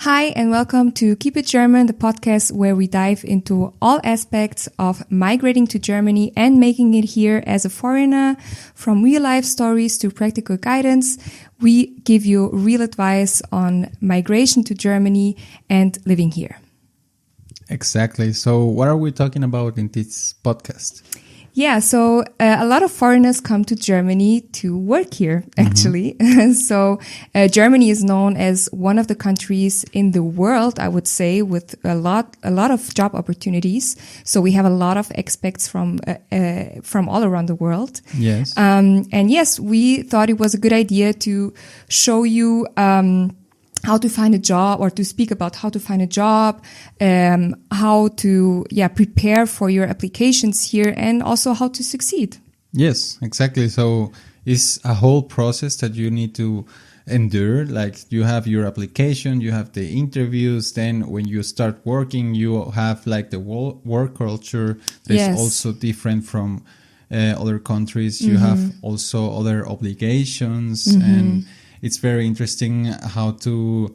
Hi, and welcome to Keep It German, the podcast where we dive into all aspects of migrating to Germany and making it here as a foreigner. From real life stories to practical guidance, we give you real advice on migration to Germany and living here. Exactly. So what are we talking about in this podcast? Yeah, so a lot of foreigners come to Germany to work here, actually. So Germany is known as one of the countries in the world, I would say, with a lot of job opportunities. So we have a lot of expats from all around the world. Yes. And yes, we thought it was a good idea to show you how to find a job, or to speak about how to find a job, how to prepare for your applications here, and also how to succeed. Yes, exactly. So it's a whole process that you need to endure. Like you have your application, you have the interviews, then when you start working, you have like the work culture that is also different from other countries. You have also other obligations, and it's very interesting how to,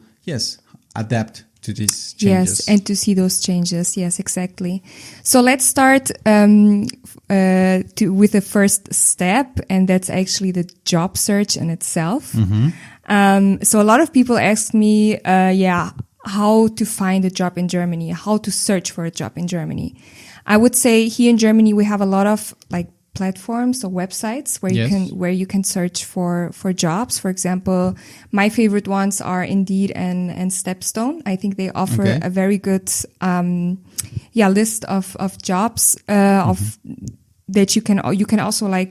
adapt to these changes. Yes, and to see those changes. Yes, exactly. So let's start with the first step, and that's actually the job search in itself. So a lot of people ask me, how to find a job in Germany, how to search for a job in Germany. I would say here in Germany we have a lot of platforms or websites where you can search for jobs. For example, my favorite ones are Indeed and Stepstone. I think they offer a very good list of jobs that you can also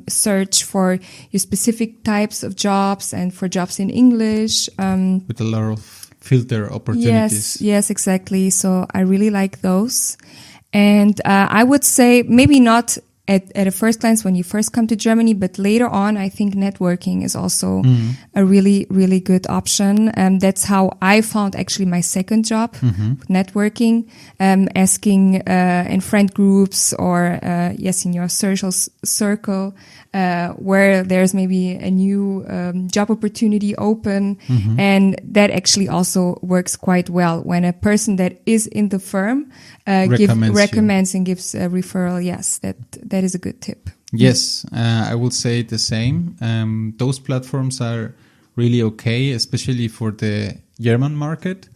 search for your specific types of jobs and for jobs in English with a lot of filter opportunities. Yes, exactly. So I really like those. And I would say maybe not at a first glance when you first come to Germany, but later on, I think networking is also a really, really good option. And that's how I found actually my second job, networking, asking in friend groups or, in your social circle, where there's maybe a new job opportunity open. And that actually also works quite well when a person that is in the firm recommends and gives a referral. Yes, that is a good tip. Yes, I would say the same. Those platforms are really okay, especially for the German market.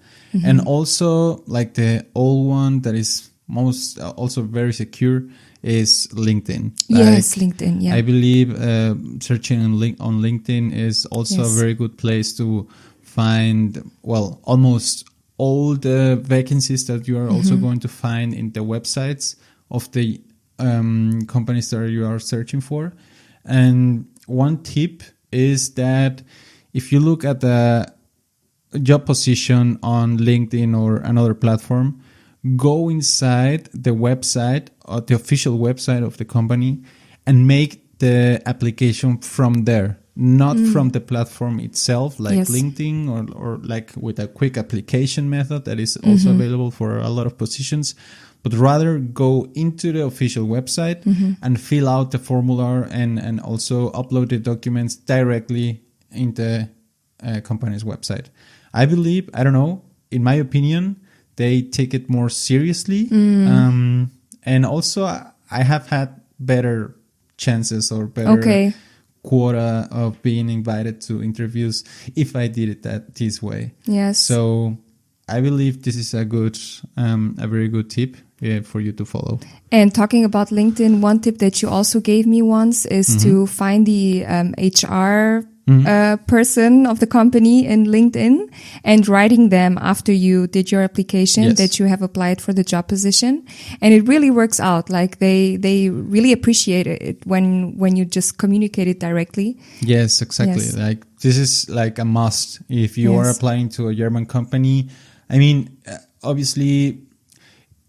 And also like the old one that is most also very secure is LinkedIn. Yes, LinkedIn. Yeah, I believe searching on LinkedIn is also a very good place to find, almost all the vacancies that you are also going to find in the websites of the companies that you are searching for. And one tip is that if you look at the job position on LinkedIn or another platform, go inside the website or the official website of the company and make the application from there, not from the platform itself, like LinkedIn or like with a quick application method that is also available for a lot of positions, but rather go into the official website and fill out the formula and also upload the documents directly in the company's website. I believe, I don't know, in my opinion, they take it more seriously. And also I have had better chances or better quota of being invited to interviews if I did it this way. Yes. So I believe this is a very good tip for you to follow. And talking about LinkedIn, one tip that you also gave me once is to find the HR person of the company in LinkedIn and writing them after you did your application that you have applied for the job position. And it really works out. Like they really appreciate it when you just communicate it directly. Yes, exactly. Yes. Like this is like a must if you are applying to a German company. I mean, obviously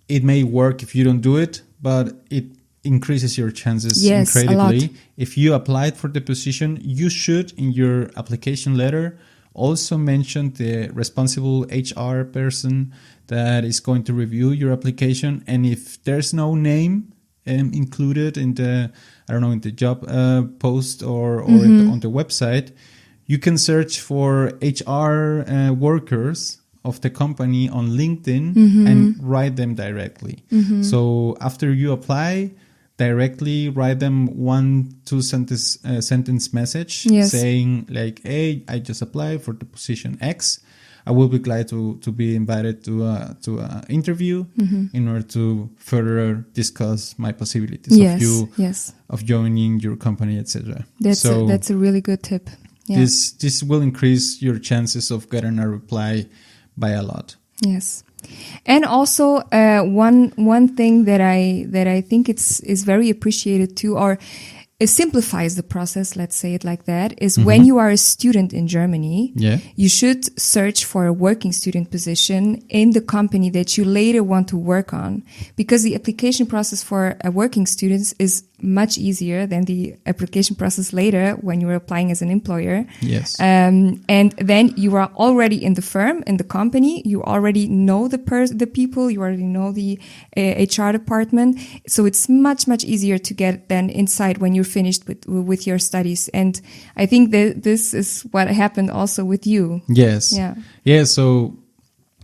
it may work if you don't do it, but it increases your chances incredibly. If you applied for the position, you should, in your application letter, also mention the responsible HR person that is going to review your application. And if there's no name included in the, in the job post or on the website, you can search for HR workers of the company on LinkedIn and write them directly. So after you apply, directly write them 1-2 sentence message saying like, hey, I just applied for the position X. I will be glad to be invited to an interview in order to further discuss my possibilities of joining your company, etc. That's a really good tip. Yeah. This will increase your chances of getting a reply by a lot. Yes. And also one thing that I think is very appreciated too, or it simplifies the process, let's say it like that, is when you are a student in Germany, you should search for a working student position in the company that you later want to work on, because the application process for a working student is much easier than the application process later when you are applying as an employer. Yes. And then you are already in the firm, in the company, you already know the people, you already know the HR department. So it's much, much easier to get then inside when you're finished with your studies. And I think that this is what happened also with you. Yes. Yeah. Yeah. So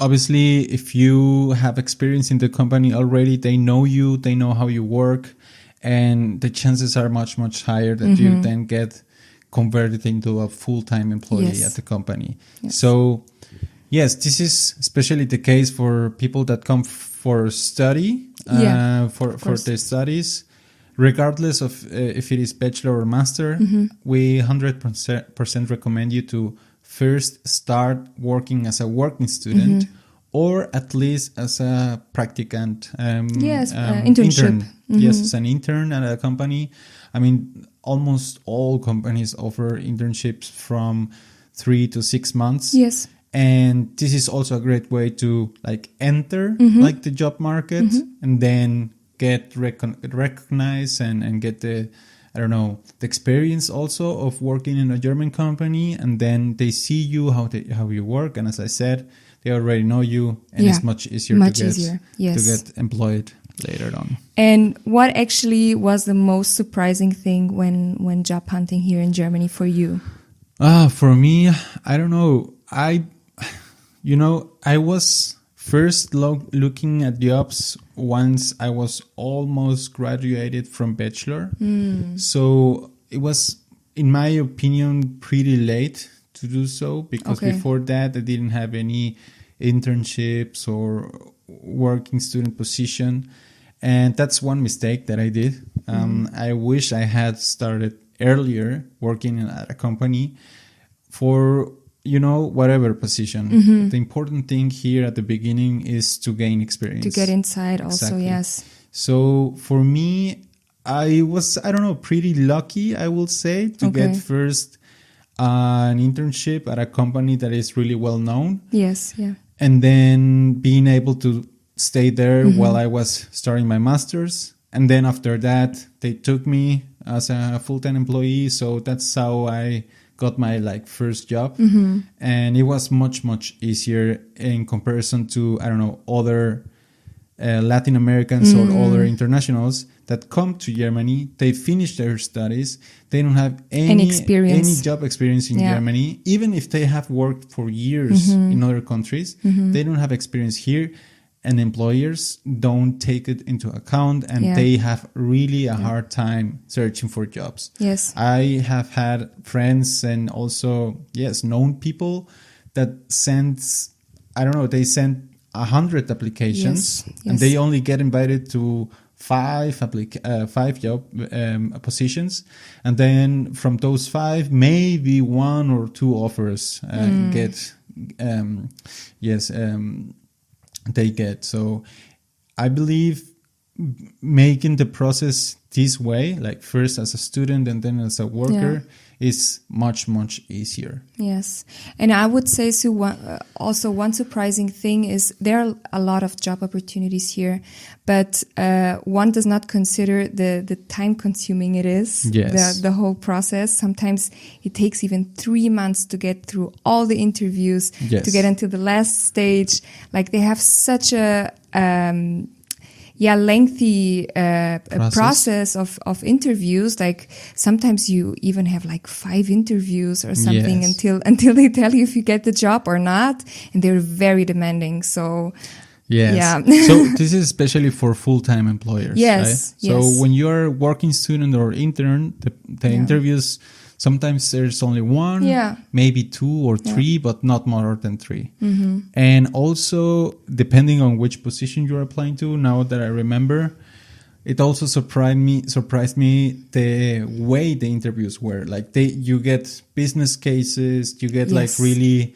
obviously, if you have experience in the company already, they know you, they know how you work, and the chances are much, much higher that you then get converted into a full-time employee at the company. Yes. So yes, this is especially the case for people that come for study, for their studies. Regardless of if it is bachelor or master, we 100% recommend you to first start working as a working student, or at least as a practicant. Internship. Intern. Yes, as an intern at a company. I mean, almost all companies offer internships from 3 to 6 months. Yes. And this is also a great way to like enter like the job market and then get recognized and get the experience also of working in a German company, and then they see you how you work, and as I said, they already know you, and it's much easier to get employed later on. And what actually was the most surprising thing when job hunting here in Germany for you? For me, I don't know. I was first looking at jobs once I was almost graduated from bachelor. So it was, in my opinion, pretty late to do so, because before that I didn't have any internships or working student position. And that's one mistake that I did. I wish I had started earlier working at a company for whatever position. The important thing here at the beginning is to gain experience. To get inside also, exactly. Yes. So for me, I was, pretty lucky, I will say, to get first an internship at a company that is really well known. Yes, yeah. And then being able to stay there while I was starting my master's. And then after that, they took me as a full-time employee. So that's how I got my first job. And it was much, much easier in comparison to, other Latin Americans or other internationals that come to Germany. They finish their studies. They don't have any job experience in Germany. Even if they have worked for years in other countries, they don't have experience here. And employers don't take it into account, and they have really a hard time searching for jobs. Yes. I have had friends and also, known people that they send 100 applications and they only get invited to five job positions. And then from those 5, maybe 1 or 2 offers they get. So I believe making the process this way, first as a student and then as a worker, is much, much easier. Yes. And I would say, also one surprising thing is there are a lot of job opportunities here, but one does not consider the time consuming it is, the whole process. Sometimes it takes even 3 months to get through all the interviews, to get into the last stage. They have such a... lengthy process of interviews. Like sometimes you even have like 5 interviews or something until they tell you if you get the job or not, and they're very demanding. So yes. Yeah. So this is especially for full-time employers. Yes. Right? So when you're a working student or intern, the interviews, sometimes there's only 1, maybe 2 or 3, but not more than 3. Mm-hmm. And also, depending on which position you're applying to, now that I remember, it also surprised me the way the interviews were. Like you get business cases, you get like really.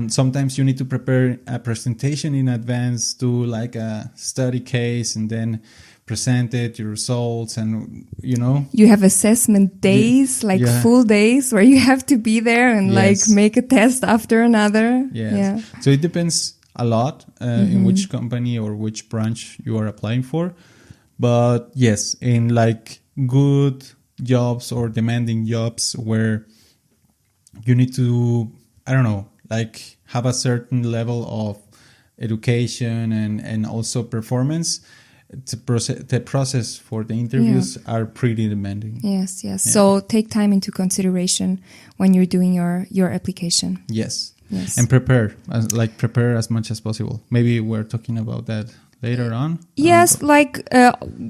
Sometimes you need to prepare a presentation in advance, do like a study case, and then present it, your results, and you have assessment days, full days where you have to be there and like make a test after another. Yeah. So it depends a lot in which company or which branch you are applying for. But yes, in like good jobs or demanding jobs where you need to, I don't know, like have a certain level of education and also performance, the process for the interviews are pretty demanding. Yes. Yeah. So take time into consideration when you're doing your application. Yes. And prepare as much as possible. Maybe we're talking about that later on. Yes,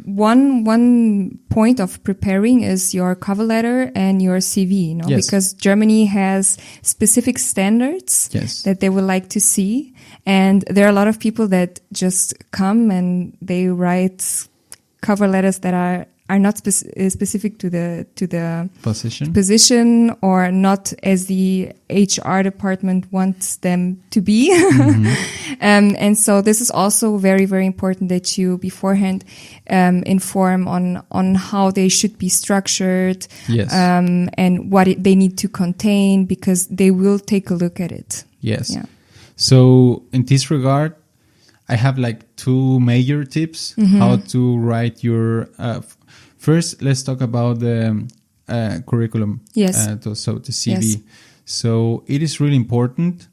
one point of preparing is your cover letter and your CV, because Germany has specific standards that they would like to see. And there are a lot of people that just come and they write cover letters that are not specific to the position or not as the HR department wants them to be. And so this is also very, very important that you beforehand inform on how they should be structured, and what they need to contain, because they will take a look at it. Yes. Yeah. So in this regard, I have like 2 major tips how to write your. First, let's talk about the curriculum. Yes. So the CV. Yes. So it is really important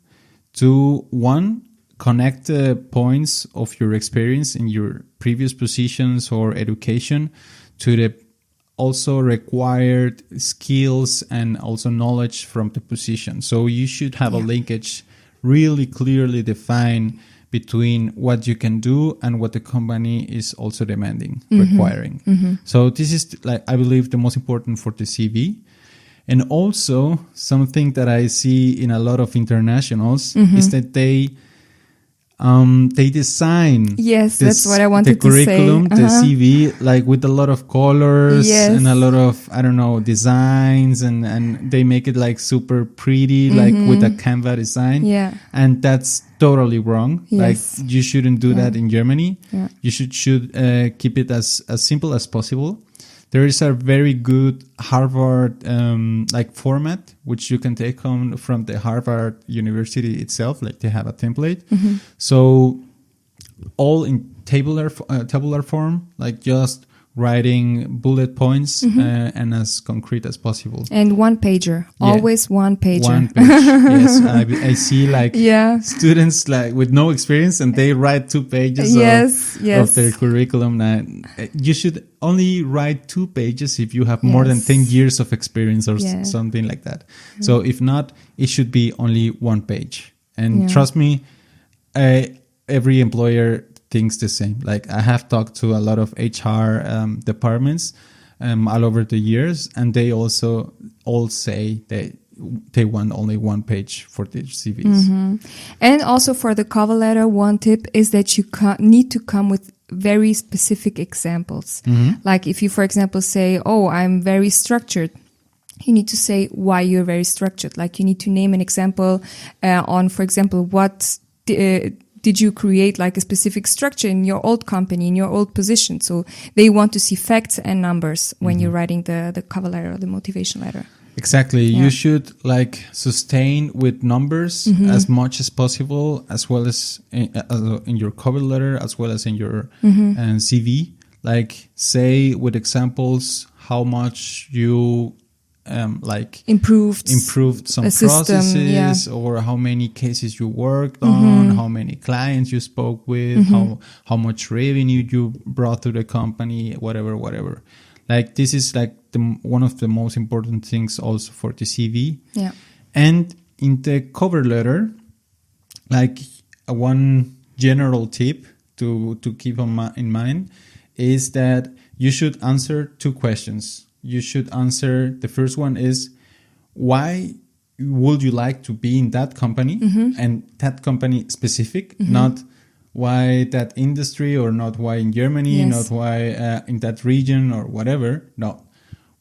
to, 1, connect the points of your experience in your previous positions or education to the also required skills and also knowledge from the position. So you should have a linkage really clearly defined between what you can do and what the company is also demanding, requiring. So this is, like, I believe, the most important for the CV. And also something that I see in a lot of internationals is that they design that's what I wanted to say. The curriculum, the CV, like with a lot of colors and a lot of, I don't know, designs, and they make it like super pretty, like with a Canva design. And that's totally wrong. Like you shouldn't do that in Germany. You should keep it as simple as possible. There is a very good Harvard format, which you can take home from the Harvard University itself. Like they have a template. So all in tabular form, like just writing bullet points and as concrete as possible. And one pager, always one pager. One page, yes. I see students like with no experience and they write 2 pages of their curriculum. You should only write 2 pages if you have more than 10 years of experience or something like that. So if not, it should be only 1 page. And trust me, every employer thinks the same. Like I have talked to a lot of HR departments all over the years, and they also all say they want only 1 page for their CVs. And also for the cover letter, one tip is that you need to come with very specific examples. Like if you, for example, say, "Oh, I'm very structured," you need to say why you're very structured. Like you need to name an example on, for example, what did you create like a specific structure in your old company, in your old position? So they want to see facts and numbers when you're writing the cover letter or the motivation letter. Exactly. Yeah. You should like sustain with numbers as much as possible, as well as in your cover letter, as well as in your CV. Like say with examples how much you like improved some processes, or how many cases you worked on, how many clients you spoke with, how much revenue you brought to the company, whatever. Like this is like one of the most important things also for the CV. Yeah. And in the cover letter, like one general tip to keep in mind is that you should answer 2 questions. You should answer, the first one is, why would you like to be in that company, and that company specific, not why that industry, or not why in Germany, not why in that region or whatever. No,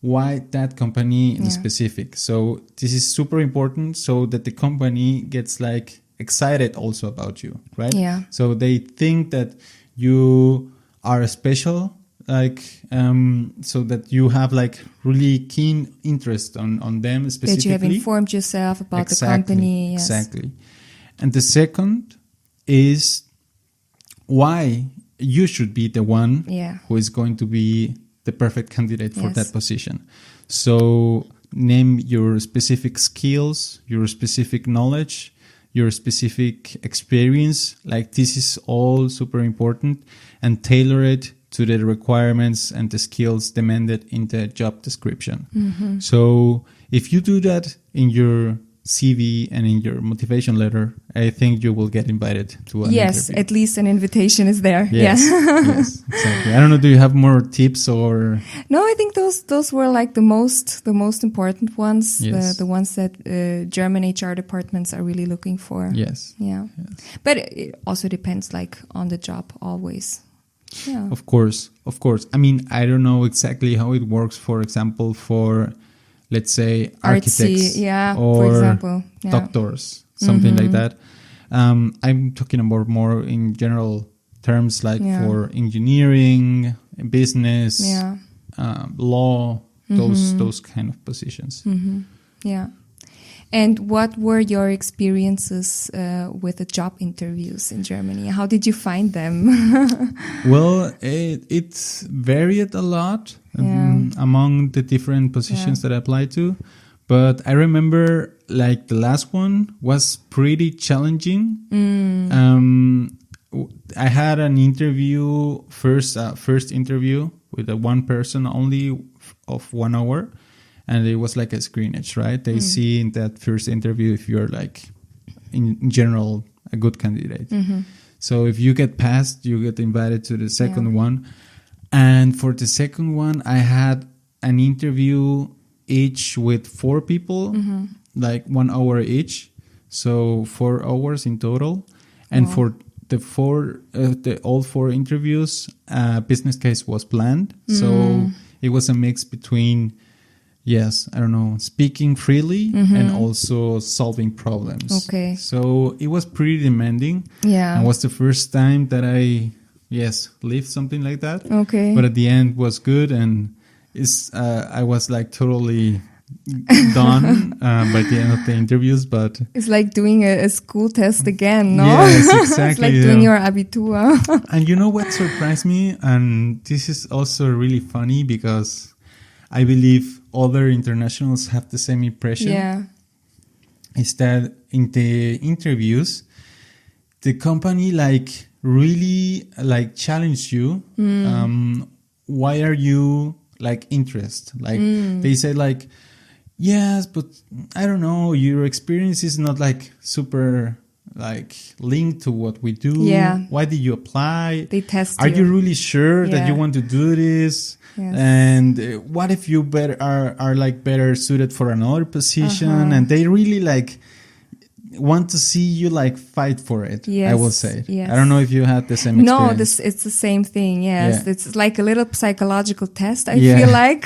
why that company in specific. So this is super important, so that the company gets like excited also about you, right? Yeah. So they think that you are special, like so that you have like really keen interest on them specifically. That you have informed yourself about the company. Yes. Exactly. And the second is why you should be the one who is going to be the perfect candidate for that position. So name your specific skills, your specific knowledge, your specific experience. Like this is all super important, and tailor it to the requirements and the skills demanded in the job description. So if you do that in your CV and in your motivation letter, I think you will get invited to an interview. At least an invitation is there. Yes, yes, exactly. I don't know, do you have more tips or? No, I think those were like the most important ones, the ones that German HR departments are really looking for. Yes. Yeah. Yes. But it also depends like on the job always. Yeah. Of course. I mean, I don't know exactly how it works, for example, for, let's say, architects or for example, doctors, something like that. I'm talking about more in general terms, like for engineering, business, law, those kind of positions. Yeah. And what were your experiences with the job interviews in Germany? How did you find them? Well, it varied a lot among the different positions that I applied to. But I remember like the last one was pretty challenging. I had an interview, first interview with one person only of 1 hour. And it was like a screenage, right? They see in that first interview if you're like, in general, a good candidate. So if you get passed, you get invited to the second one. And for the second one, I had an interview each with 4 people, like 1 hour each. So 4 hours in total. And for all 4 interviews, business case was planned. So it was a mix between, speaking freely and also solving problems. Okay. So it was pretty demanding. Yeah. And it was the first time that I, lived something like that. Okay. But at the end was good, and I was like totally done by the end of the interviews. But it's like doing a school test again, no? Yes, exactly. It's like doing your Abitur. And you know what surprised me? And this is also really funny because I believe other internationals have the same impression. Yeah. Is that in the interviews, the company like really like challenge you. Why are you like interested? Like they say like, yes, but I don't know, your experience is not like super like linked to what we do. Yeah. Why did you apply? They test you. Are you really sure that you want to do this? Yes. And what if you are like better suited for another position? And they really like want to see you like fight for it. Yes. I will say. Yes. I don't know if you had the same experience. No, it's the same thing. Yes. Yeah. It's like a little psychological test, I feel like.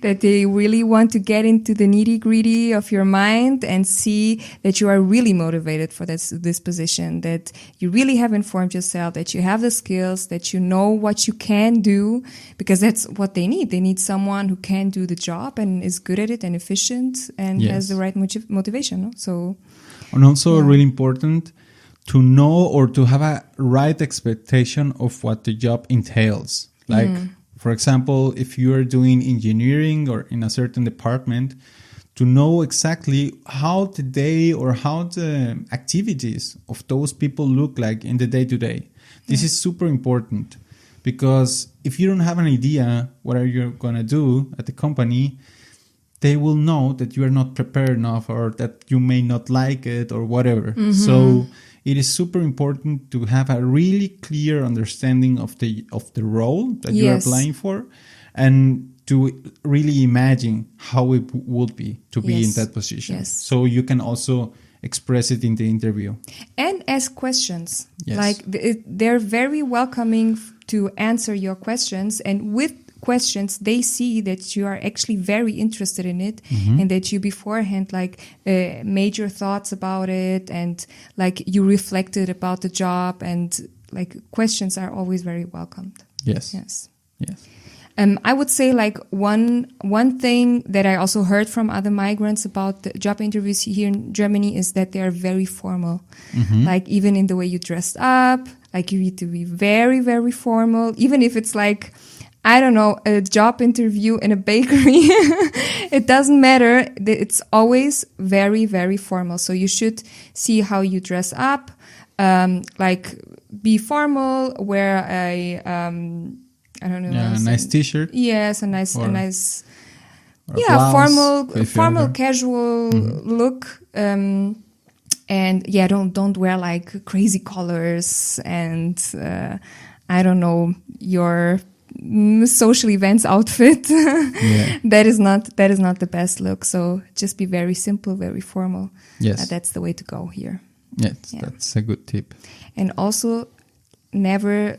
That they really want to get into the nitty-gritty of your mind and see that you are really motivated for this position, that you really have informed yourself, that you have the skills, that you know what you can do, because that's what they need. They need someone who can do the job and is good at it and efficient and has the right motivation. No? So. And also really important to know or to have a right expectation of what the job entails. Like, For example, if you are doing engineering or in a certain department, to know exactly how the day or how the activities of those people look like in the day-to-day. This is super important, because if you don't have an idea what are you going to do at the company, they will know that you are not prepared enough or that you may not like it or whatever. So it is super important to have a really clear understanding of the role that you are applying for, and to really imagine how it would be to be in that position. So you can also express it in the interview. And ask questions. Like they're very welcoming to answer your questions, and with questions they see that you are actually very interested in it, and that you beforehand made your thoughts about it, and like you reflected about the job, and like questions are always very welcomed. Yes. I would say like one thing that I also heard from other migrants about the job interviews here in Germany is that they are very formal. Like even in the way you dressed up, like you need to be very, very formal, even if it's like, I don't know, a job interview in a bakery. It doesn't matter. It's always very, very formal. So you should see how you dress up, like be formal, wear I don't know. Yeah, a nice t-shirt. Yes, a nice, blouse, formal, casual look. And yeah, don't wear like crazy colors and I don't know, your social events outfit. That is not the best look. So just be very simple, very formal. Yes, that's the way to go here. Yes, that's a good tip. And also, never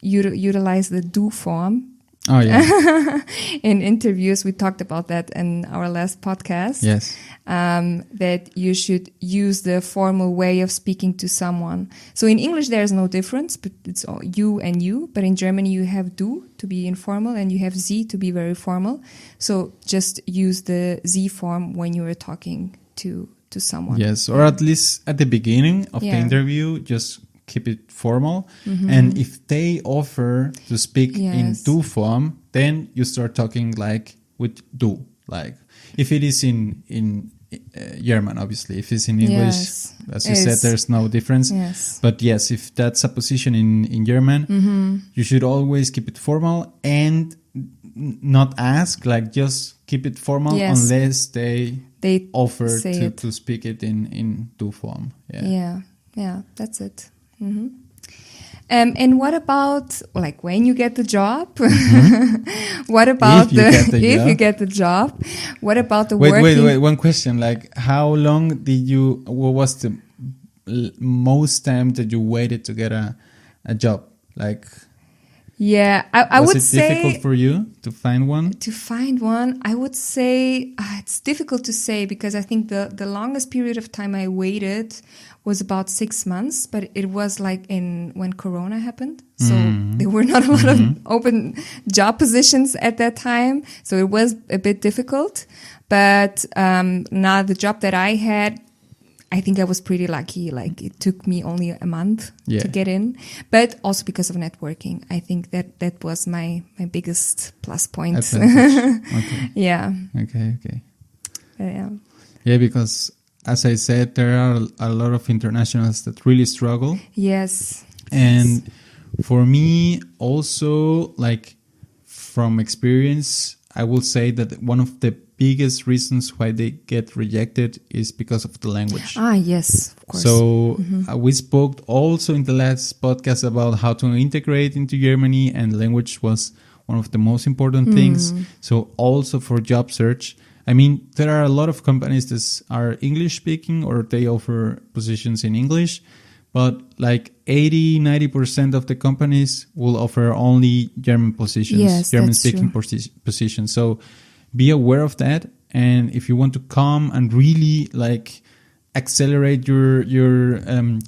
utilize the do form. Oh yeah. In interviews, we talked about that in our last podcast. Yes. That you should use the formal way of speaking to someone. So in English, there's no difference, but it's all you and you. But in Germany, you have du to be informal and you have sie to be very formal. So just use the sie form when you are talking to someone. Yes, or at least at the beginning of the interview, just keep it formal. And if they offer to speak in du form, then you start talking like with du. Like if it is in German, obviously. If it's in English, as you said, there's no difference. Yes. But yes, if that's a position in German, you should always keep it formal and not ask, like just keep it formal unless they offer to speak it in du form. Yeah, that's it. And what about like when you get the job? What about if you get the job? What about the working? Wait. One question: like, how long what was the most time that you waited to get a job? Like, I would say. Was it difficult for you to find one? To find one, I would say it's difficult to say because I think the longest period of time I waited was about 6 months, but it was like when Corona happened. So there were not a lot of open job positions at that time. So it was a bit difficult. But now the job that I had, I think I was pretty lucky. Like it took me only a month to get in, but also because of networking. I think that was my biggest plus point. Okay. Yeah. Okay. Yeah. Yeah, because as I said, there are a lot of internationals that really struggle. Yes. And for me also, like from experience, I will say that one of the biggest reasons why they get rejected is because of the language. Yes, of course. So we spoke also in the last podcast about how to integrate into Germany, and language was one of the most important things. So also for job search, I mean, there are a lot of companies that are English speaking or they offer positions in English, but like 80-90% of the companies will offer only German positions, German speaking positions. So be aware of that. And if you want to come and really like accelerate your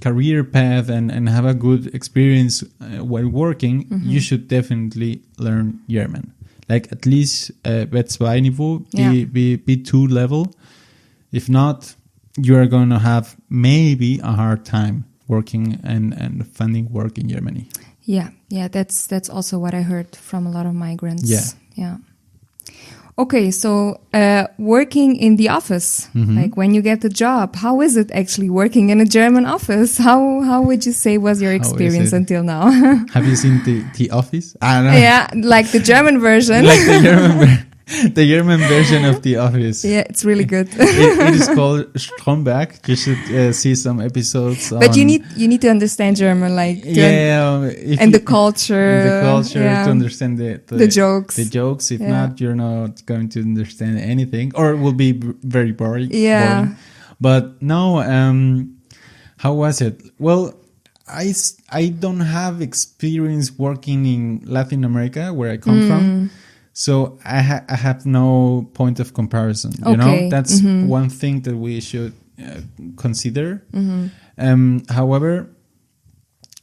career path and have a good experience while working, you should definitely learn German. Like at least B2 niveau, B2 level. If not, you are going to have maybe a hard time working and finding work in Germany. Yeah. That's also what I heard from a lot of migrants. Yeah. Okay, so working in the office, like when you get the job, how is it actually working in a German office? How would you say was your experience until now? Have you seen the Office? Yeah, like the German version. Like the German version of The Office. Yeah, it's really good. It is called Stromberg. You should see some episodes. But you need to understand German, like the culture, to understand the jokes. The jokes. If not, you're not going to understand anything, or it will be very boring. Yeah. Boring. But no, how was it? Well, I don't have experience working in Latin America, where I come from. So I have no point of comparison. You know, that's one thing that we should consider. However,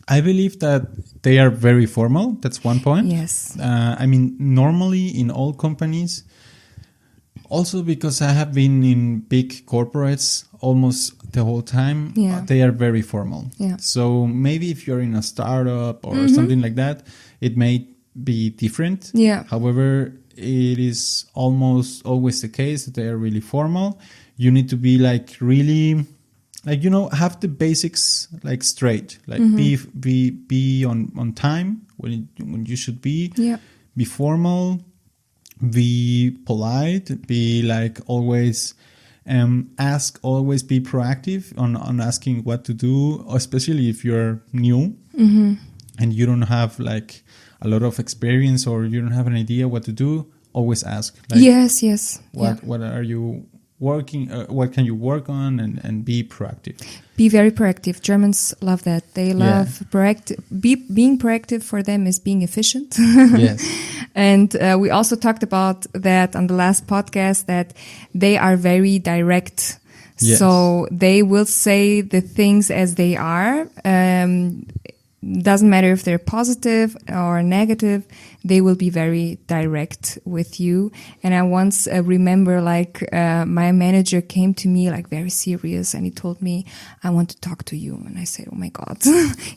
I believe that they are very formal. That's one point. Yes. I mean, normally in all companies, also because I have been in big corporates almost the whole time, they are very formal. Yeah. So maybe if you're in a startup or something like that, it may be different. Yeah. However, it is almost always the case that they are really formal. You need to be like really, like, you know, have the basics like straight, like be on time when you should be. Yeah. Be formal, be polite, be like always always be proactive on asking what to do, especially if you're new and you don't have like a lot of experience or you don't have an idea what to do. Always ask. Like, yes. What are you working? What can you work on? And be proactive. Be very proactive. Germans love that. They love proactive. Being proactive for them is being efficient. Yes. And we also talked about that on the last podcast, that they are very direct. Yes. So they will say the things as they are. Doesn't matter if they're positive or negative, they will be very direct with you. And I once remember like my manager came to me like very serious and he told me, I want to talk to you. And I said, oh my God,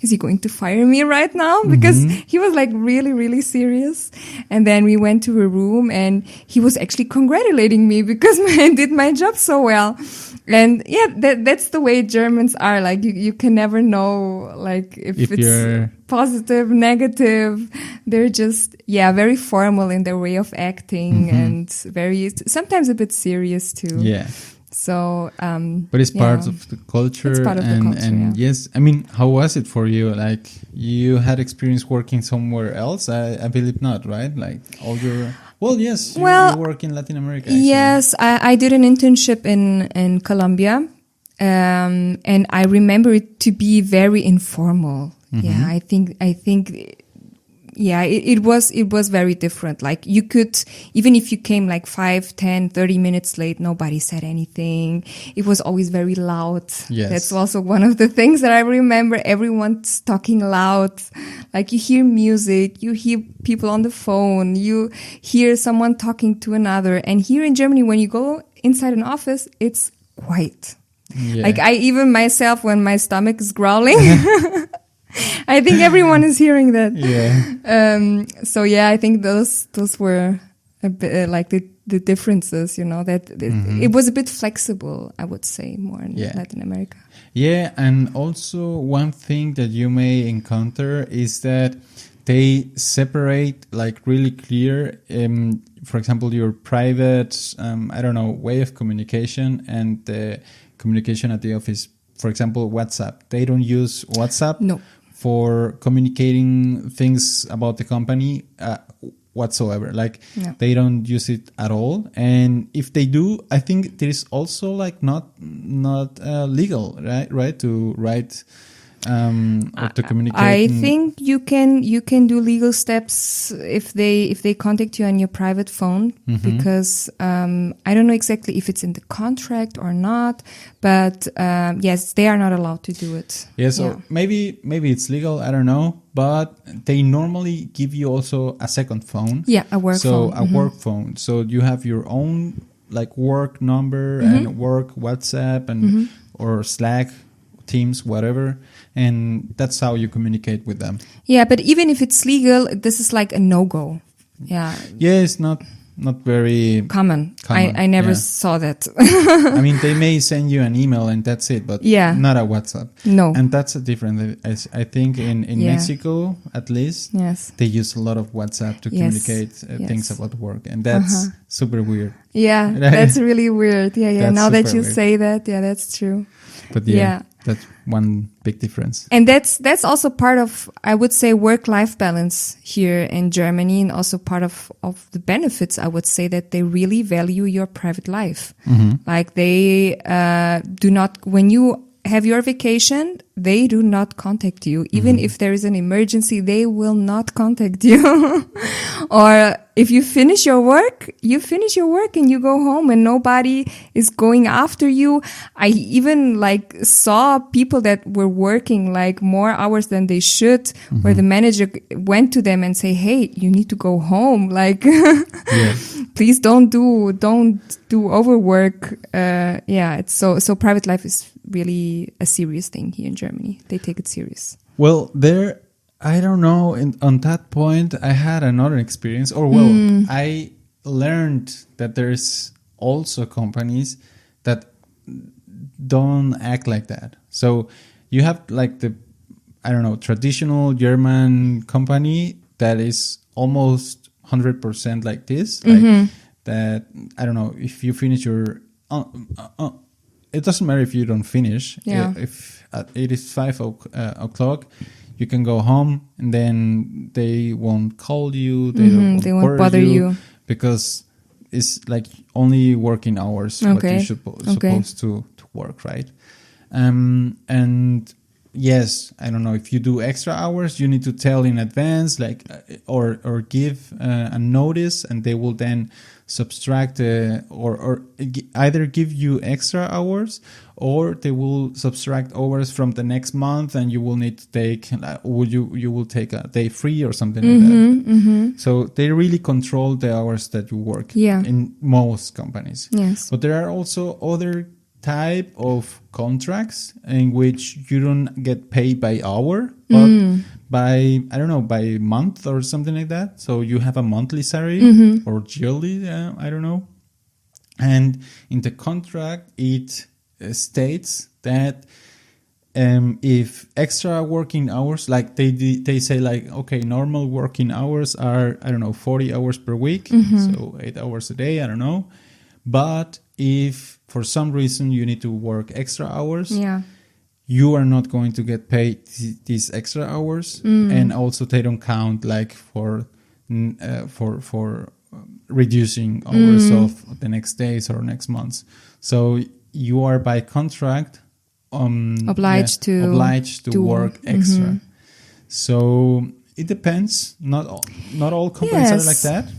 is he going to fire me right now? Because he was like really, really serious. And then we went to a room and he was actually congratulating me because I did my job so well. And yeah, that's the way Germans are. Like you can never know like if it's positive, negative. They're just, very formal in their way of acting and very, sometimes a bit serious too. Yeah. So, but it's part of the culture. It's part of the culture, and yes, I mean, how was it for you? Like you had experience working somewhere else? I believe not, right? Like all your... Well, yes, you work in Latin America. Actually. Yes, I did an internship in Colombia, and I remember it to be very informal. Yeah, I think, it was very different. Like you could, even if you came like 5, 10, 30 minutes late, nobody said anything. It was always very loud. Yes. That's also one of the things that I remember. Everyone's talking loud. Like you hear music, you hear people on the phone, you hear someone talking to another. And here in Germany, when you go inside an office, it's quiet. Yeah. Like I even myself, when my stomach is growling, I think everyone is hearing that. Yeah. So I think those were a bit like the differences, you know, that it was a bit flexible, I would say, more in Latin America. Yeah, and also one thing that you may encounter is that they separate like really clear, for example, your private, way of communication and the communication at the office. For example, WhatsApp. They don't use WhatsApp for communicating things about the company whatsoever. Like they don't use it at all. And if they do, I think there is also like not legal, right? To write or to communicate. I think you can do legal steps if they contact you on your private phone, because I don't know exactly if it's in the contract or not, but yes, they are not allowed to do it. Yeah, so maybe it's legal, I don't know, but they normally give you also a second phone. Yeah, a work phone. So a work phone. So you have your own like work number and work WhatsApp and or Slack Teams, whatever, and that's how you communicate with them. Yeah, but even if it's legal, this is like a no-go. Yeah. Yeah, it's not very common. I never saw that. I mean, they may send you an email and that's it, but not a WhatsApp. No. And that's a different, I think in Mexico, at least, they use a lot of WhatsApp to communicate things about work. And that's super weird. Yeah, that's really weird. Yeah. Now that you say that, that's true. But that's one big difference. And that's also part of, I would say, work-life balance here in Germany, and also part of the benefits, I would say, that they really value your private life. Like they do not, when you have your vacation, they do not contact you. Even if there is an emergency, they will not contact you. Or if you finish your work and you go home and nobody is going after you. I even saw people that were working more hours than they should, where the manager went to them and say, hey, you need to go home. Please don't do overwork. It's so private life is really a serious thing here in Germany. They take it serious. Well, I don't know. On that point, I had another experience. I learned that there's also companies that don't act like that. So you have traditional German company that is almost 100% like this. That, I don't know, if you finish your... it doesn't matter if you don't finish. Yeah. If it is 5 o'clock, you can go home, and then they won't call you. They won't bother you because it's only working hours. What you're supposed to work, right? And yes, I don't know, if you do extra hours, you need to tell in advance, or give a notice, and they will then subtract or either give you extra hours, or they will subtract hours from the next month, and you will need to take you will take a day free or something like that. So they really control the hours that you work in most companies. Yes. But there are also other type of contracts in which you don't get paid by hour, but by, I don't know, by month or something like that. So you have a monthly salary or yearly, I don't know. And in the contract, it states that if extra working hours, they say okay, normal working hours are, I don't know, 40 hours per week. So 8 hours a day, I don't know. But if for some reason you need to work extra hours, you are not going to get paid these extra hours. And also they don't count for reducing hours of the next days or next months. So you are by contract obliged to work extra. So it depends. Not all companies are like that,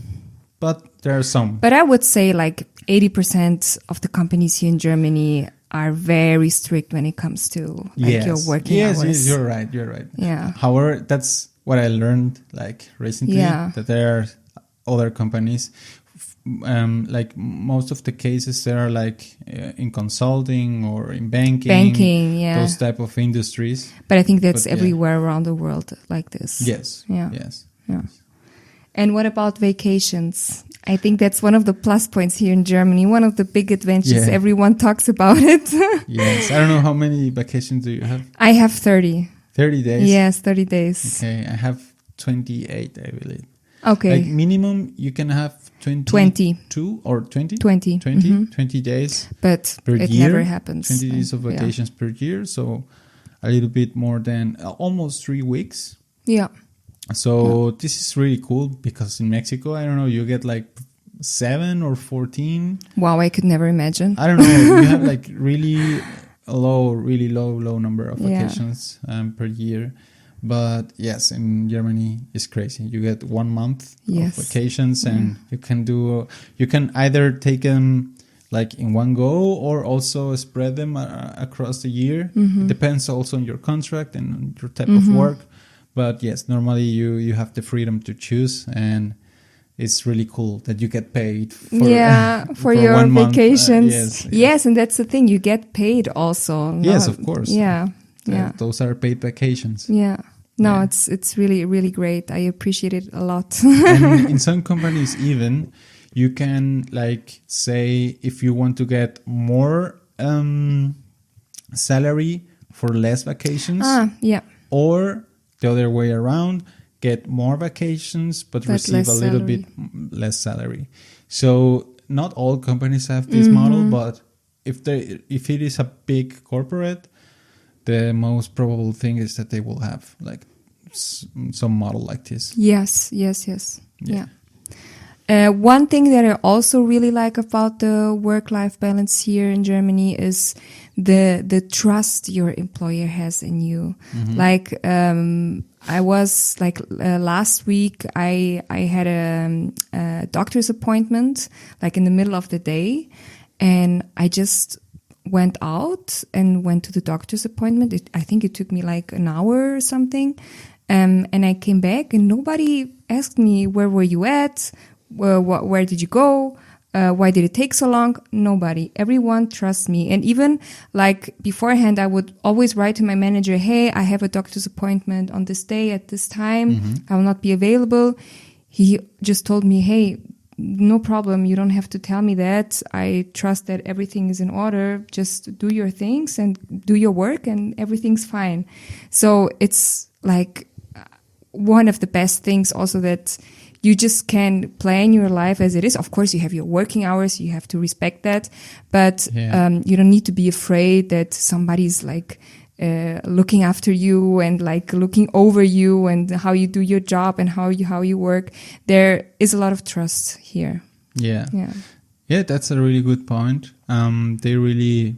but there are some. But I would say 80% of the companies here in Germany are very strict when it comes to your working hours. Yes, you're right. Yeah. However, that's what I learned recently, that there are other companies, most of the cases they are in consulting or in banking, those type of industries. But I think that's everywhere around the world like this. Yes. Yeah. Yes. Yeah. And what about vacations? I think that's one of the plus points here in Germany. One of the big advantages. Everyone talks about it. Yes. I don't know how many vacations do you have? I have 30. 30 days? Yes, 30 days. Okay. I have 28, I believe. Okay. Minimum, you can have 20. 2 or 20? 20. 20 days but per it year. Never happens. 20 days of vacations per year. So a little bit more than almost 3 weeks. Yeah. So this is really cool because in Mexico, I don't know, you get 7 or 14. Wow, I could never imagine. I don't know. You have really low number of vacations per year. But yes, in Germany, it's crazy. You get 1 month of vacations, and you can either take them in one go or also spread them across the year. It depends also on your contract and on your type of work. But yes, normally you have the freedom to choose, and it's really cool that you get paid for your vacations. Yes, and that's the thing. You get paid also. Yes, of course. Yeah. Those are paid vacations. Yeah. No, it's really, really great. I appreciate it a lot. And in some companies even, you can like say if you want to get more salary for less vacations. Or the other way around, get more vacations but receive a little bit less salary. So not all companies have this model, but if it is a big corporate, the most probable thing is that they will have like some model like this. Yes. One thing that I also really like about the work-life balance here in Germany is the trust your employer has in you. Like I was like last week I had a doctor's appointment like in the middle of the day, and I just went out and went to the doctor's appointment. I think it took me like an hour or something. And I came back and nobody asked me, where were you at? Where did you go? Why did it take so long? Nobody. Everyone trusts me. And even like beforehand, I would always write to my manager, hey, I have a doctor's appointment on this day at this time. I will not be available. He just told me, hey, no problem. You don't have to tell me that. I trust that everything is in order. Just do your things and do your work and everything's fine. So it's like one of the best things also that you just can plan your life as it is. Of course, you have your working hours. You have to respect that. But you don't need to be afraid that somebody's like looking after you and like looking over you and how you do your job and how you work. There is a lot of trust here. Yeah, that's a really good point. They really,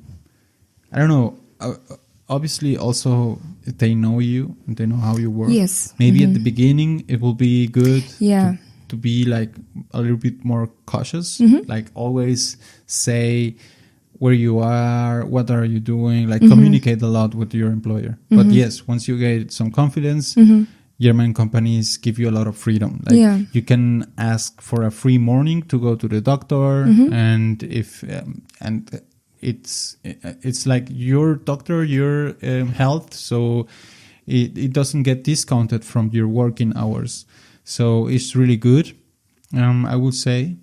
I don't know, obviously also they know you and they know how you work. Yes. Maybe at the beginning it will be good to be like a little bit more cautious, like always say where you are, what are you doing, like communicate a lot with your employer. But yes, once you get some confidence, German companies give you a lot of freedom. Like you can ask for a free morning to go to the doctor, and if it's like your doctor, your health, so it doesn't get discounted from your working hours. So it's really good, I would say.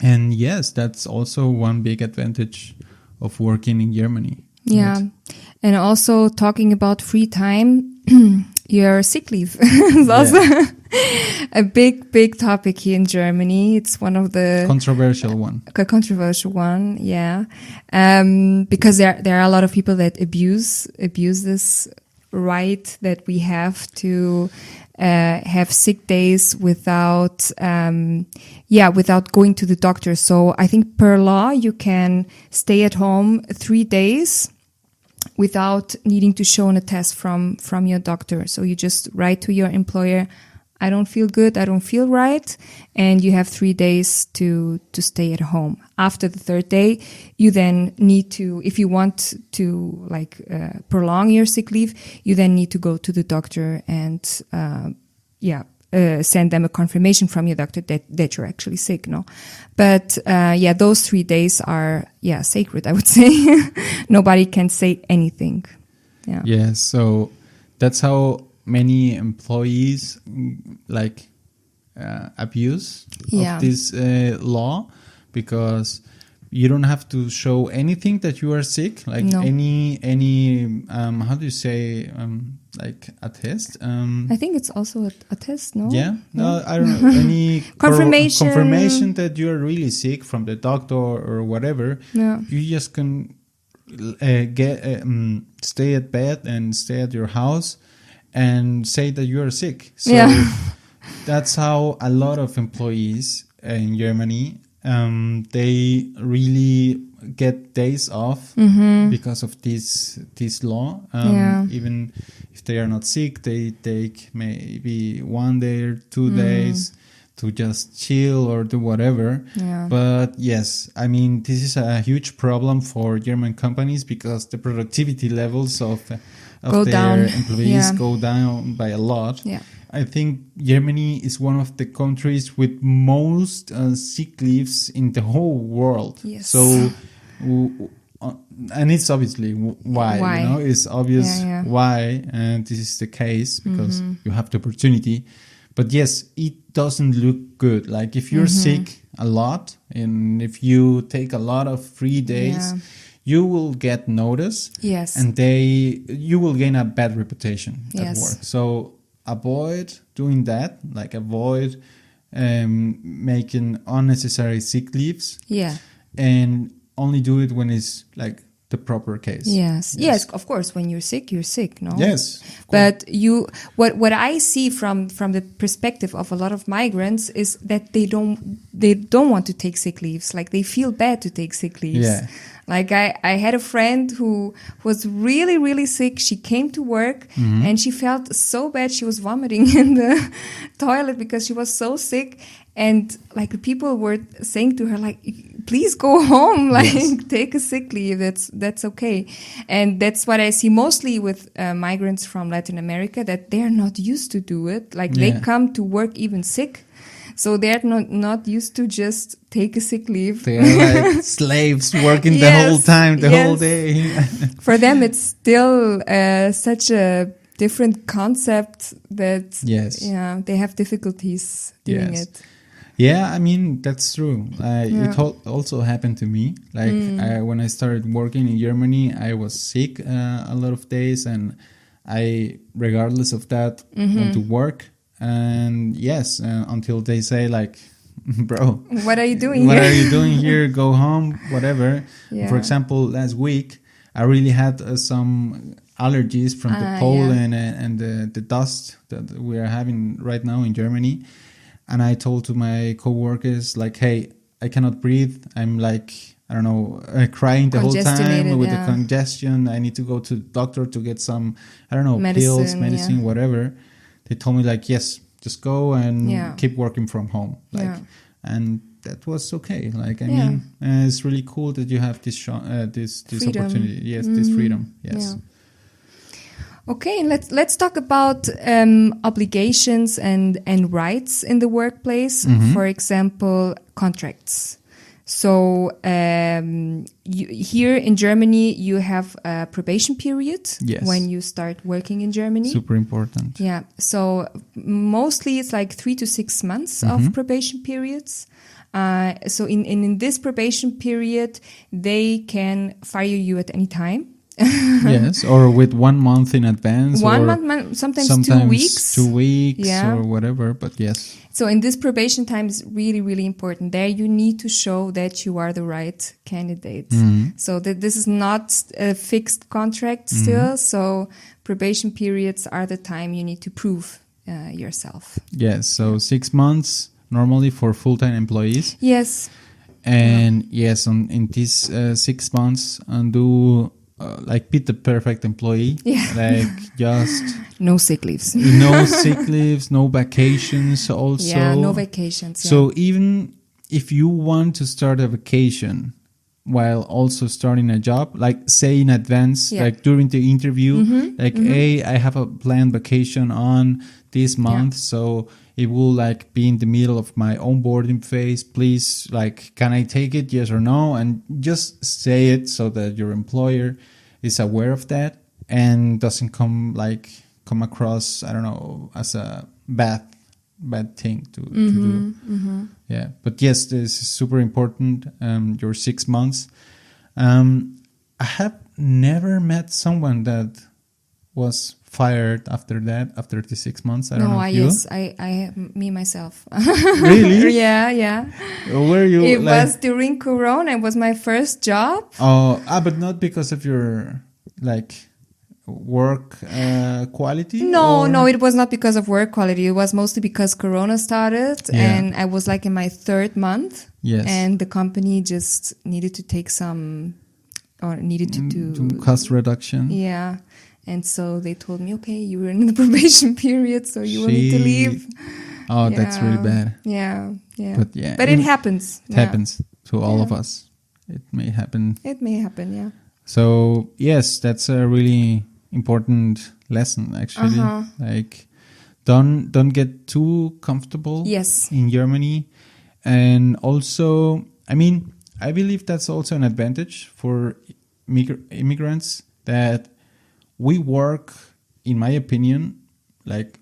And yes, that's also one big advantage of working in Germany. Yeah. Right? And also talking about free time, your sick leave is also a big topic here in Germany. It's one of the controversial one, yeah. Because there are a lot of people that abuse this right that we have to have sick days without going to the doctor. So I think per law you can stay at home 3 days without needing to show a test from your doctor. So you just write to your employer, I don't feel good, I don't feel right, and you have 3 days to stay at home. After the third day, you then need to, if you want to prolong your sick leave, you then need to go to the doctor and send them a confirmation from your doctor that you're actually sick. No, but those 3 days are sacred, I would say. Nobody can say anything. Yeah. So that's how many employees abuse of this law, because you don't have to show anything that you are sick, any how do you say a test? I think it's also a test, no? No, I don't know, any confirmation that you are really sick from the doctor or whatever. You just can stay at bed and stay at your house and say that you are sick. So that's how a lot of employees in Germany, they really get days off because of this law. Even if they are not sick, they take maybe 1 day or 2 days to just chill or do whatever. But yes, I mean, this is a huge problem for German companies because the productivity levels of their employees go down by a lot. I think Germany is one of the countries with most sick leaves in the whole world. So and it's obviously why, you know, it's obvious why, and this is the case because you have the opportunity. But yes, it doesn't look good. Like if you're sick a lot and if you take a lot of free days, you will get noticed. Yes. And you will gain a bad reputation at Yes. work. So avoid doing that, like avoid making unnecessary sick leaves. Yeah. And only do it when it's like the proper case. Yes, of course. When you're sick, no? Yes. But what I see from the perspective of a lot of migrants is that they don't want to take sick leaves. Like they feel bad to take sick leaves. Yeah. Like I had a friend who was really, really sick. She came to work and she felt so bad. She was vomiting in the toilet because she was so sick. And like the people were saying to her, like, please go home, like take a sick leave. That's okay. And that's what I see mostly with migrants from Latin America, that they're not used to do it. Like they come to work even sick. So they're not used to just take a sick leave. They're like slaves working the whole time, the whole day. For them, it's still such a different concept that they have difficulties doing it. Yeah, I mean, that's true. It also happened to me. Like when I started working in Germany, I was sick a lot of days, and I, regardless of that, went to work. And yes, until they say like, bro, what are you doing what here? are you doing here? Go home, whatever. For example, last week, I really had some allergies from the pollen and the dust that we are having right now in Germany. And I told to my coworkers, like, hey, I cannot breathe. I'm like, I don't know, crying the whole time with the congestion. I need to go to the doctor to get some, I don't know, medicine, whatever. They told me like, yes, just go and keep working from home. Like, and that was okay. Like, I mean, it's really cool that you have this opportunity. Yes, this freedom. Yes. Yeah. Okay, let's talk about obligations and rights in the workplace. For example, contracts. So here in Germany, you have a probation period when you start working in Germany. Super important. Yeah. So mostly it's like 3 to 6 months of probation periods. So in this probation period, they can fire you at any time. Yes, or with 1 month in advance. Sometimes 2 weeks. 2 weeks or whatever, but yes. So in this probation time is really, really important. There you need to show that you are the right candidate. So that this is not a fixed contract still. So probation periods are the time you need to prove yourself. Yes, so 6 months normally for full-time employees. Yes. And in these 6 months, like be the perfect employee. Like just no sick leaves. No sick leaves, no vacations also. Yeah, no vacations. So even if you want to start a vacation while also starting a job, like say in advance, like during the interview, hey, I have a planned vacation on this month, so it will like be in the middle of my onboarding phase. Please, like, can I take it? Yes or no? And just say it so that your employer is aware of that and doesn't come across, I don't know, as a bad thing to do. Yeah, but yes, this is super important. Your 6 months. I have never met someone that was fired after the 6 months. I don't know if you. Yes, I me myself. Really? Yeah. Were you? It was during Corona. It was my first job. But not because of your work quality? No, it was not because of work quality. It was mostly because Corona started and I was like in my 3rd month. Yes. And the company just needed to take some cost reduction. Yeah. And so they told me, okay, you were in the probation period, so you will need to leave. Oh, that's really bad. Yeah. But it happens. It happens to all of us. It may happen. Yeah. So, yes, that's a really important lesson, actually. Like, don't get too comfortable in Germany. And also, I mean, I believe that's also an advantage for immigrants that we work, in my opinion, like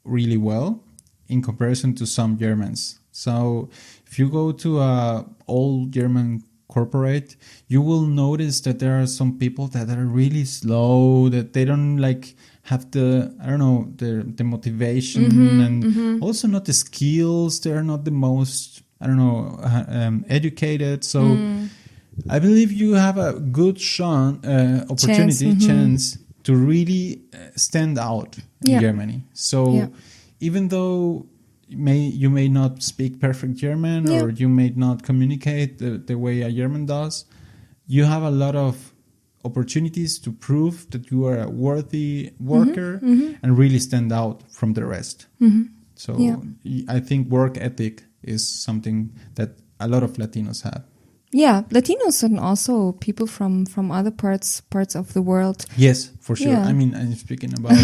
really well in comparison to some Germans. So if you go to a old German corporate, you will notice that there are some people that are really slow, that they don't like have the, I don't know, the motivation and also not the skills. They're not the most, I don't know, educated. So I believe you have a good chance to really stand out in Germany. So even though you may not speak perfect German or you may not communicate the way a German does, you have a lot of opportunities to prove that you are a worthy worker and really stand out from the rest. So I think work ethic is something that a lot of Latinos have. Yeah, Latinos and also people from other parts of the world. Yes, for sure. I mean, I'm speaking about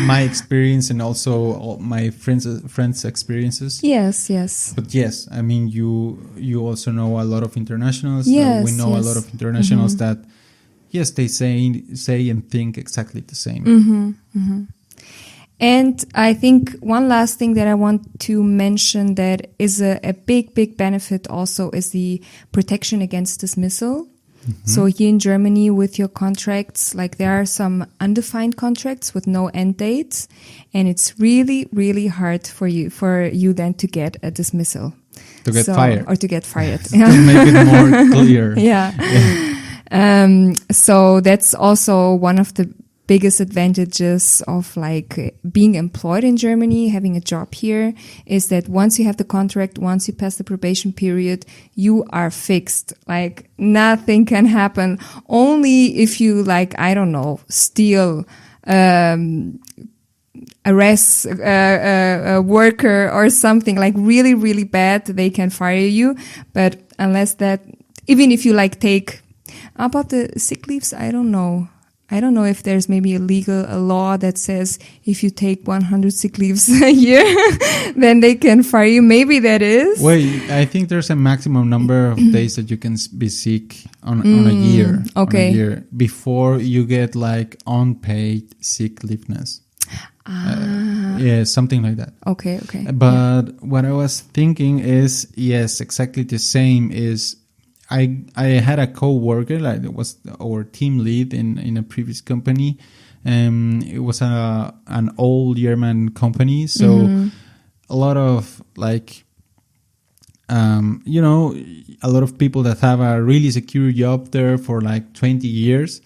my experience and also all my friends' experiences. Yes, yes. But yes, I mean, you also know a lot of internationals. Yes, we know a lot of internationals that, yes, they say and think exactly the same. And I think one last thing that I want to mention that is a big benefit also is the protection against dismissal. So here in Germany with your contracts, like there are some undefined contracts with no end dates, and it's really hard for you then to get a dismissal. To get fired. Or to get fired. To make it more clear. So that's also one of the biggest advantages of like being employed in Germany, having a job here, is that once you have the contract, once you pass the probation period, you are fixed. Like nothing can happen. Only if you like, I don't know, steal, arrest a worker or something like really bad, they can fire you. But unless that, even if you like take about the sick leaves, I don't know if there's maybe a law that says if you take 100 sick leaves a year, then they can fire you. Maybe that is. Wait, I think there's a maximum number of days that you can be sick on a year. Okay. On a year before you get like unpaid sick leaveness. Yeah, something like that. Okay. But what I was thinking is, yes, exactly the same is, I had a co-worker, like it was our team lead in a previous company. It was an old German company, so a lot of like, you know, a lot of people that have a really secure job there for like 20 years,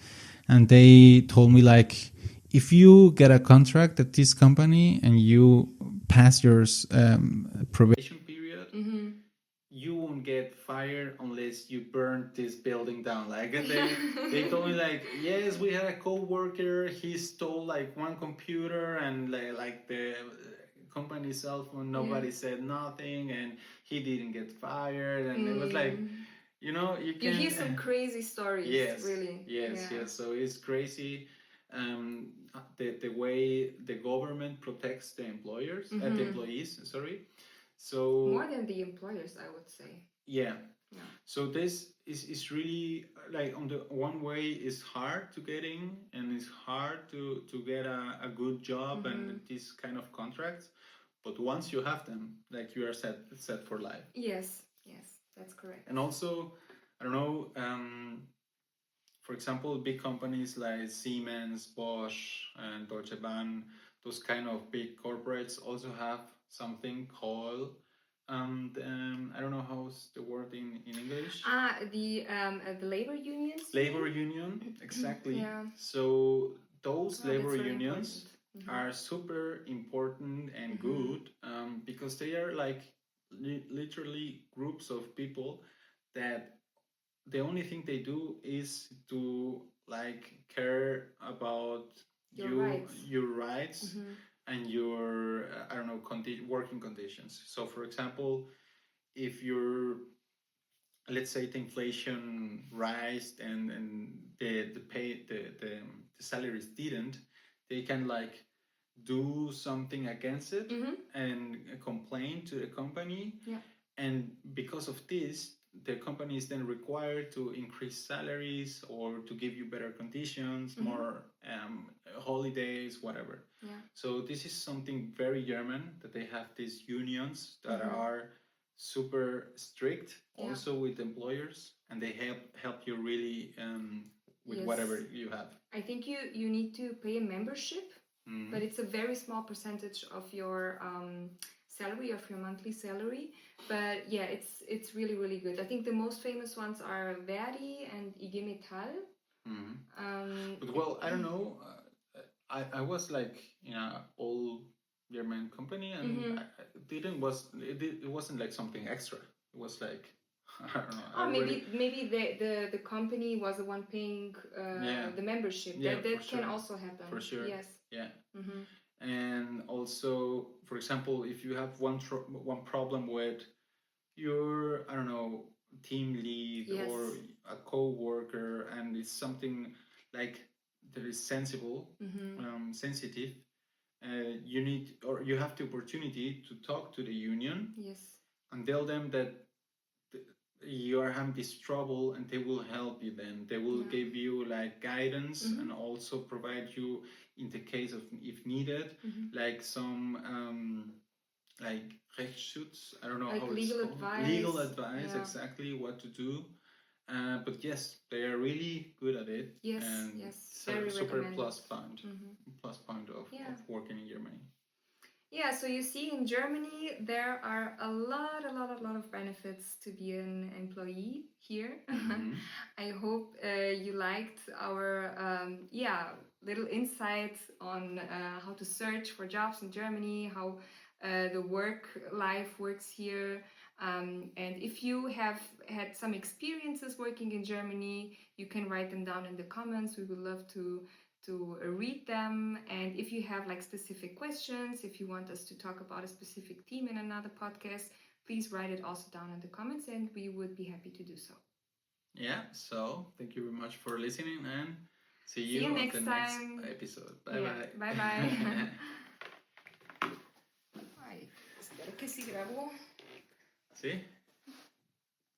and they told me like, if you get a contract at this company and you pass your probation period, you won't get fired unless you burn this building down. Like they told me like, yes, we had a co-worker, he stole like one computer and like the company cell phone, nobody said nothing, and he didn't get fired, and it was like, you know, you hear some crazy stories. Yes, really. yes. So it's crazy. The way the government protects the employers, the employees. Sorry. So More than the employers, I would say. Yeah. So this is really like, on the one way it's hard to get in, and it's hard to get a good job and these kind of contracts. But once you have them, like, you are set for life. Yes, that's correct. And also, I don't know, for example, big companies like Siemens, Bosch, and Deutsche Bahn, those kind of big corporates also have something called, I don't know how's the word in English. The labor unions. Labor union, exactly. So those labor unions are super important and good, because they are like literally groups of people that the only thing they do is to like care about your rights and your I don't know, working conditions. So for example, if you're, let's say, the inflation rised and the pay the salaries didn't, they can like do something against it and complain to the company. And because of this, the company is then required to increase salaries or to give you better conditions, more holidays, whatever. Yeah. So this is something very German, that they have these unions that are super strict also with employers, and they help you really with whatever you have. I think you need to pay a membership, but it's a very small percentage of your salary, of your monthly salary. But yeah, it's really, really good. I think the most famous ones are Verdi and IG Metall. But well, I don't know. I was like in an old German company, and it wasn't like something extra. It was like, I don't know. Oh, maybe the company was the one paying the membership. That can also happen. For sure. Yes. Yeah. And also, for example, if you have one problem with your, I don't know, team lead or a co-worker, and it's something like that is sensitive, you have the opportunity to talk to the union and tell them that you are having this trouble, and they will help you. Then they will give you like guidance and also provide you, in the case of if needed, like some like Rechtsschutz, I don't know like how legal it's called. Advice. Legal advice, exactly what to do. But yes, they are really good at it. Yes, and yes, very super plus point of working in Germany. Yeah, so you see, in Germany there are a lot of benefits to be an employee here. I hope you liked our little insights on how to search for jobs in Germany, how the work life works here. And if you have had some experiences working in Germany, you can write them down in the comments. We would love to read them. And if you have like specific questions, if you want us to talk about a specific theme in another podcast, please write it also down in the comments, and we would be happy to do so. Yeah, so thank you very much for listening, and see you on next the time. Next episode. Bye. Bye. Ai, espero que se gravou. Sí.